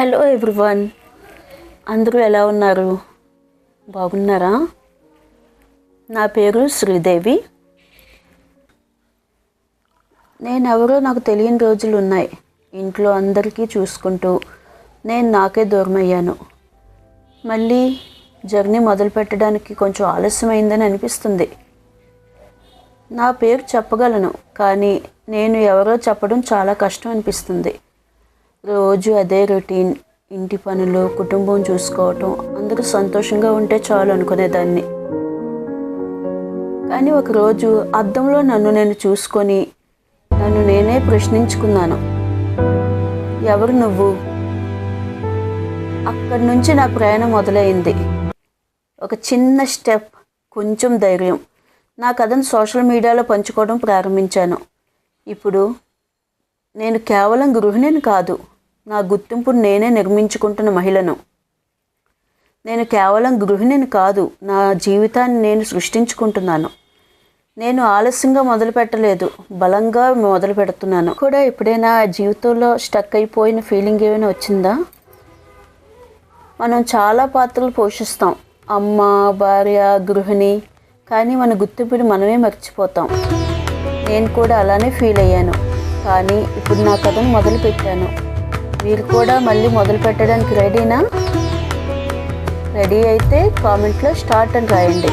Hello everyone, అందరూ ఎలా ఉన్నారు? బాగున్నారా? నా పేరు శ్రీదేవి. నేనెవరో నాకు తెలియని రోజులు ఉన్నాయి. ఇంట్లో అందరికీ చూసుకుంటూ నేను నాకే దూరమయ్యాను. మళ్ళీ జర్నీ మొదలు పెట్టడానికి కొంచెం ఆలస్యమైందని అనిపిస్తుంది. నా పేరు చెప్పగలను, కానీ నేను ఎవరో చెప్పడం చాలా కష్టం అనిపిస్తుంది. రోజు అదే రొటీన్, ఇంటి పనులు, కుటుంబం చూసుకోవటం, అందరూ సంతోషంగా ఉంటే చాలు అనుకునేదాన్ని. కానీ ఒకరోజు అద్దంలో నన్ను నేను చూసుకొని నన్ను నేనే ప్రశ్నించుకున్నాను, ఎవరు నువ్వు? అక్కడి నుంచి నా ప్రయాణం మొదలైంది. ఒక చిన్న స్టెప్, కొంచెం ధైర్యం. నా కథను సోషల్ మీడియాలో పంచుకోవడం ప్రారంభించాను. ఇప్పుడు నేను కేవలం గృహిణిని కాదు, నా గుర్తింపును నేనే నిర్మించుకుంటున్న మహిళను. నేను కేవలం గృహిణిని కాదు, నా జీవితాన్ని నేను సృష్టించుకుంటున్నాను. నేను ఆలస్యంగా మొదలు పెట్టలేదు, బలంగా మొదలు పెడుతున్నాను. కూడా ఎప్పుడైనా జీవితంలో స్టక్ అయిపోయిన ఫీలింగ్ ఏమైనా వచ్చిందా? మనం చాలా పాత్రలు పోషిస్తాం, అమ్మ, భార్య, గృహిణి. కానీ మన గుర్తింపుని మనమే మర్చిపోతాం. నేను కూడా అలానే ఫీల్ అయ్యాను. కానీ ఇప్పుడు నా కథను మొదలుపెట్టాను. మీరు కూడా మళ్ళీ మొదలు పెట్టడానికి రెడీనా? రెడీ అయితే కామెంట్లో స్టార్ట్ అని రాయండి.